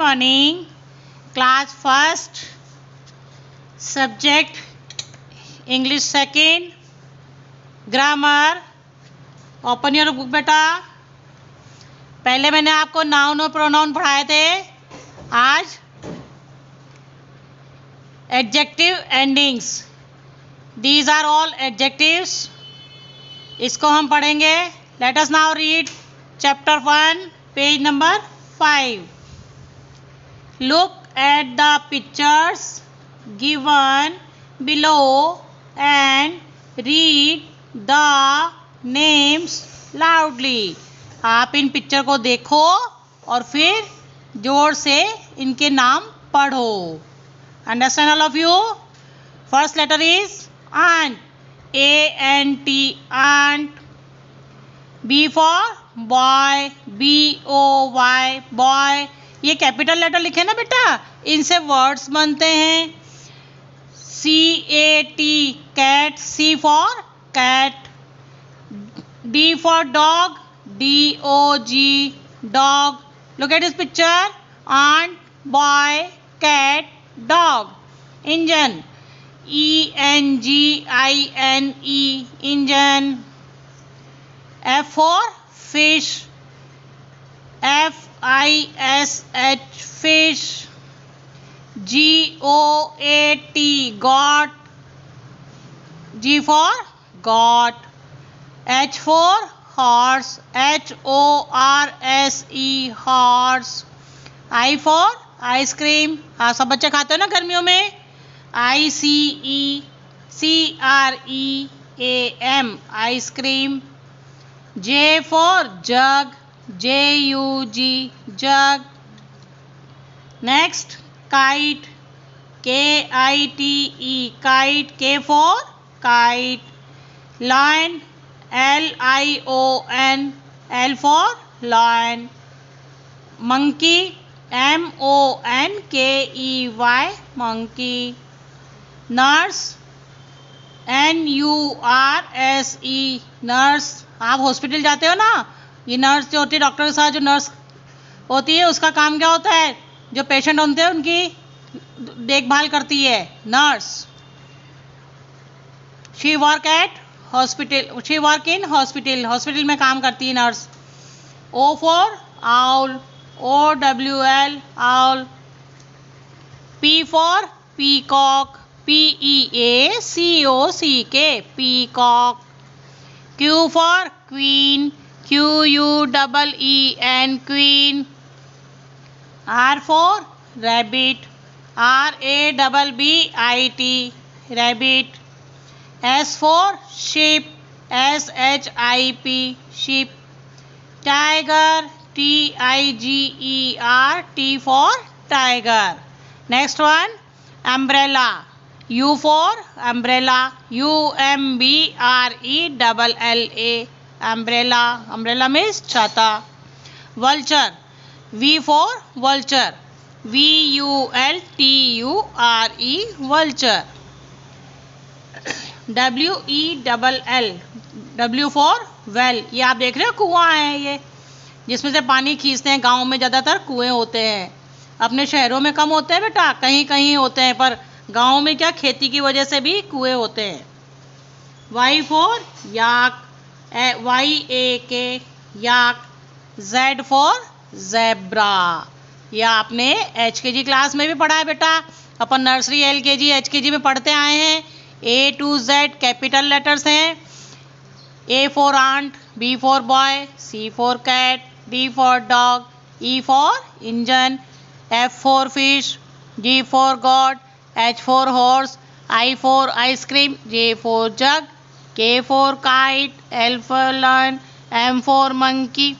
morning. Class first, subject English second, grammar. Open your book बेटा. पहले मैंने आपको नाउन और प्रोनाउन पढ़ाए थे. आज adjective endings. These are all adjectives. इसको हम पढ़ेंगे. Let us now read chapter 1, page number 5. Look at the pictures given below and read the names loudly. आप इन पिक्चर को देखो और फिर जोर से इनके नाम पढ़ो. Understand all of you? First letter is ant. A-N-T, ant. B for boy. B-O-Y, boy. ये कैपिटल लेटर लिखे ना बेटा, इनसे वर्ड्स बनते हैं. C-A-T, cat. C for cat. D for dog. D-O-G, dog. Look at this picture. Ant, boy, cat, dog. Engine. E-N-G-I-N-E, engine. F for fish. F-I-S-H, fish. G-O-A-T, goat. G for goat. H for horse. H-O-R-S-E, horse. I for ice cream. हाँ, सब बच्चे खाते हो ना गर्मियों में. I-C-E-C-R-E-A-M, ice cream. J for jug. J-U-G, jug. Next, kite. K-I-T-E, kite. K for kite. Lion. L-I-O-N, L for lion. Monkey. M-O-N-K-E-Y, monkey. Nurse. N-U-R-S-E, nurse. आप hospital जाते हो ना, ये नर्स जो होती है, डॉक्टर के साथ जो नर्स होती है, उसका काम क्या होता है? जो पेशेंट होते हैं उनकी देखभाल करती है, nurse. She work at hospital. She work in hospital. Hospital में काम करती है nurse. O for owl. O-W-L, owl. P for peacock. P-E-A-C-O-C-K, peacock. Q for queen. Q-U-E-E-N, queen. R for rabbit. R-A-B-B-I-T, rabbit. S for sheep. S-H-I-P, sheep. Tiger. T-I-G-E-R, T for tiger. Next one, umbrella. U for umbrella. U-M-B-R-E-L-L-A, umbrella. Umbrella means छाता. Vulture. V for vulture. V-U-L-T-U-R-E, vulture. W-E-L-L. W for well. ये आप देख रहे हो कुआं है ये, जिसमें से पानी खींचते हैं. गांव में ज़्यादातर कुएं होते हैं, अपने शहरों में कम होते हैं बेटा, कहीं कहीं होते हैं, पर गांव में क्या खेती की वजह से भी कुएं होते हैं. Y for yak. Y-A-K, yak. Z for zebra. यह आपने HKG क्लास में भी पढ़ा है बेटा. अपन नर्सरी LKG HKG में पढ़ते आए हैं. A to Z capital letters हैं. A for ant. B for boy. C for cat. D for dog. E for engine. F for fish. G for goat. H for horse. I for ice cream. J for jug. K for kite. L for lion. M for monkey.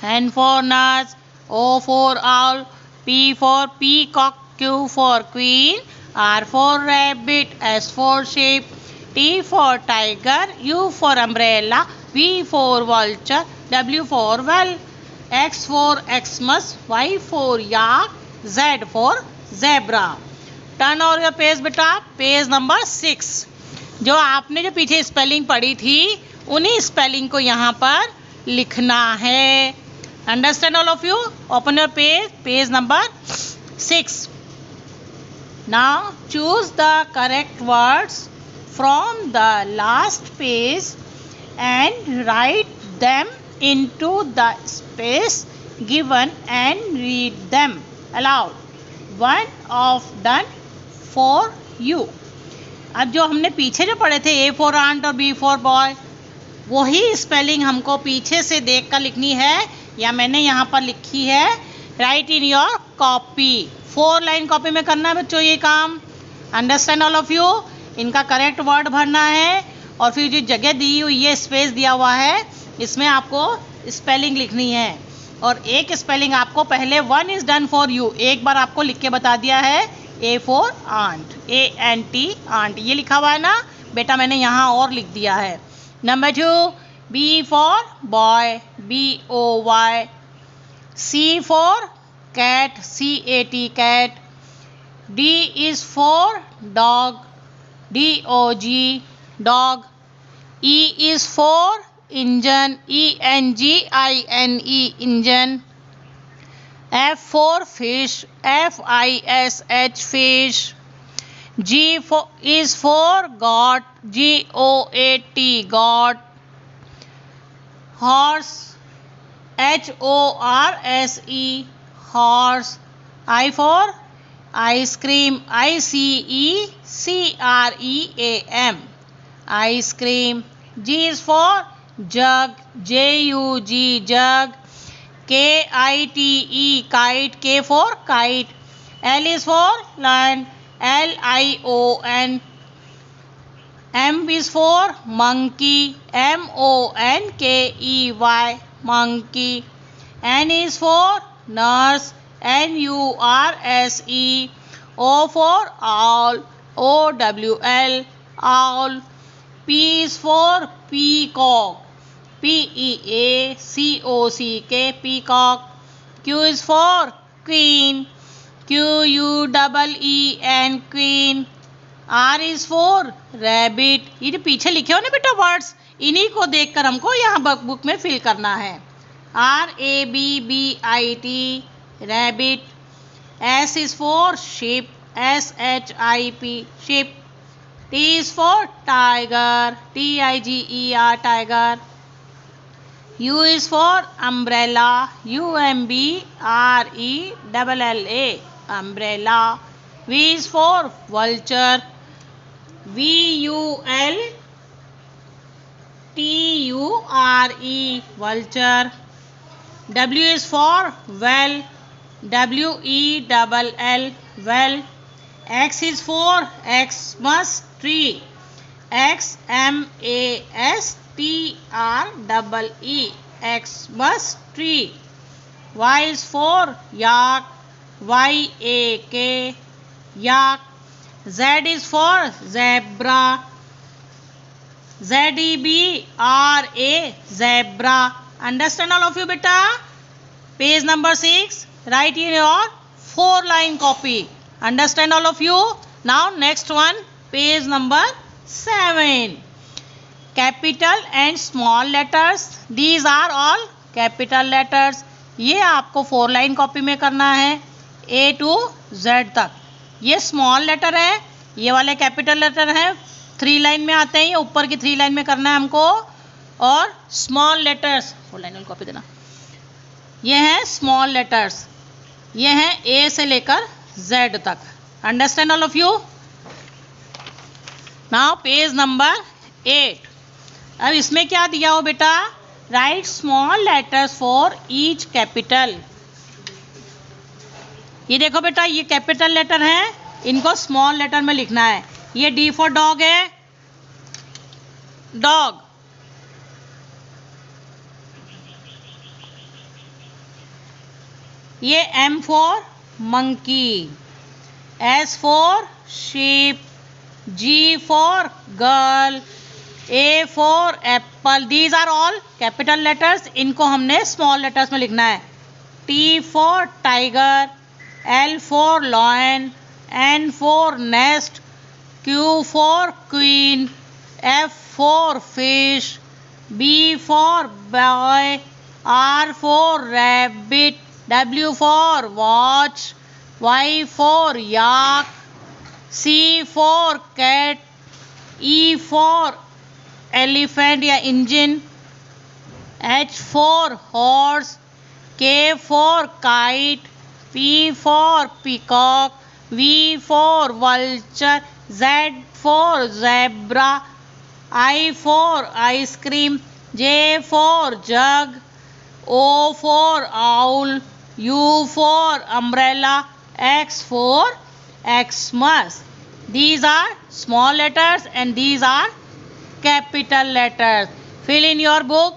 N for nurse. O for owl. P for peacock. Q for queen. R for rabbit. S for sheep. T for tiger. U for umbrella. V for vulture. W for well. X for Xmas. Y for yak. Z for zebra. Turn और your page बेटा, page number 6. जो आपने जो पीछे spelling पढ़ी थी, उन्हीं spelling को यहाँ पर लिखना है. Understand all of you? Open your page number 6. Now choose the correct words from the last page and write them into the space given and read them aloud. One of done for you. अब जो हमने पीछे जो पढ़े थे A for ant और B for boy, वही spelling हमको पीछे से देख कर लिखनी है, या मैंने यहाँ पर लिखी है. Right in your copy. 4 line copy में करना है बच्चों ये काम. Understand all of you. इनका करेक्ट वर्ड भरना है और फिर जो जगह दी हुई है, स्पेस दिया हुआ है, इसमें आपको स्पेलिंग लिखनी है. और एक स्पेलिंग आपको पहले one is done for you एक बार आपको लिख के बता दिया है. A for ant, ANT ant ये लिखा हुआ है ना बेटा, मैंने यहाँ और लिख दिया है. Number 2, B for boy, BOY. C for cat, CAT cat. D is for dog, DOG dog. E is for engine, ENGINE engine. F for fish, FISH fish. G is for goat, GOAT goat. Horse, HORSE horse. I for ice cream, ICECREAM ice cream. G is for jug, JUG jug. KITE kite, K for kite. L is for lion, LION. M is for monkey, MONKEY monkey. N is for nurse, NURSE. O for owl, OWL owl. P is for peacock, PEACOCK peacock. Q is for queen, QUEEN queen. R is for rabbit. ये जो पीछे लिखे हो ना बेटा words, इन्हीं को देखकर हमको यहाँ बुक में फिल करना है. RABBIT rabbit. S is for sheep, SHIP sheep. T is for tiger, TIGER tiger. U is for umbrella, UMBRELLA umbrella. V is for vulture, VULTURE vulture. W is for well, WELL well. X is for Xmas tree, XMASTREE Xmas tree. Y is for yak, YAK yak. Z is for zebra, ZEBRA zebra. Understand all of you beta? Page number 6. Write in your 4 line copy. Understand all of you? Now next one, page number 7. Capital and small letters. These are all capital letters. ये आपको 4 line copy में करना है A to Z तक. ये small letter है, ये वाले कैपिटल लेटर है, 3 लाइन में आते हैं. ये ऊपर की 3 लाइन में करना है हमको. और स्मॉल लेटर्स 4 लाइन कॉपी देना. ये हैं स्मॉल लेटर्स, ये हैं A से लेकर Z तक. Understand all of you? Now page number 8. अब इसमें क्या दिया हो बेटा? Right small letters for each capital. ये देखो बेटा, ये कैपिटल लेटर है, इनको स्मॉल लेटर में लिखना है. ये D फॉर डॉग है, डॉग. ये M for monkey, S for sheep, G for girl, A for apple. These are all capital letters. इनको हमने small letters में लिखना है. T for tiger, L for lion, N for nest, Q for queen, F for fish, B for boy, R for rabbit, W for watch, Y for yak, C for cat, E for elephant या engine, H for horse, K for kite, P for peacock, V for vulture, Z for zebra, I for ice cream, J for jug, O for owl, U for umbrella, X for Xmas. These are small letters and these are capital letters. Fill in your book.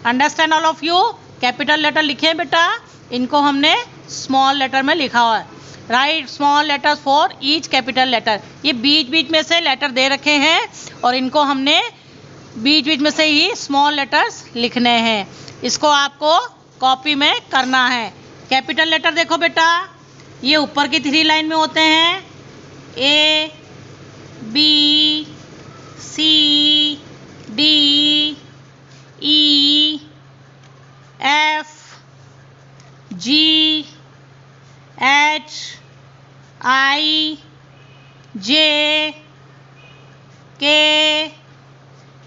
Understand all of you? Capital letter लिखे बेटा, इनको हमने small letter में लिखा हुआ है. Write small letters for each capital letter. ये बीच बीच में से लेटर दे रखे हैं और इनको हमने बीच बीच में से ही स्मॉल लेटर्स लिखने हैं. इसको आपको कॉपी में करना है. कैपिटल लेटर देखो बेटा, ये ऊपर की 3 लाइन में होते हैं. A, B, C, D, E, F, G, H, I, J, K,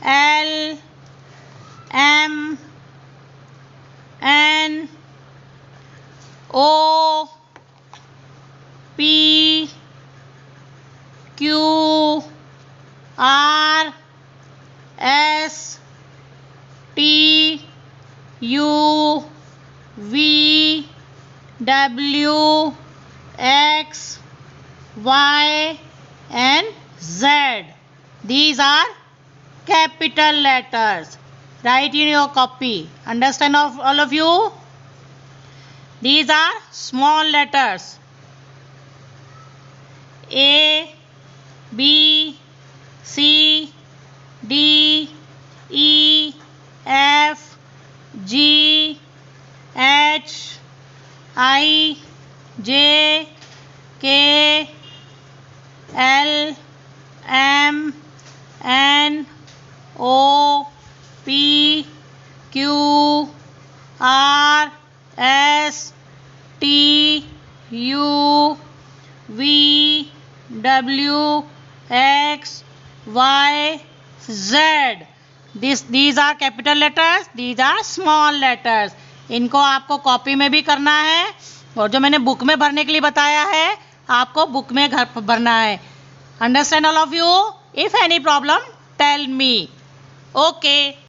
L, M, N, O, P, Q, R, S, T, U, V, W, X, Y and Z. These are capital letters. Write in your copy. Understand all of you? These are small letters. A, B, C, D, E, F, G, H, I, J, K, L, M, N, O, P, Q, R, S, T, U, V, W, X, Y, Z. These are capital letters, these are small letters. इनको आपको copy में भी करना है और जो मैंने book में भरने के लिए बताया है आपको बुक में घर पर भरना है. Understand all of you? If any problem tell me. Okay.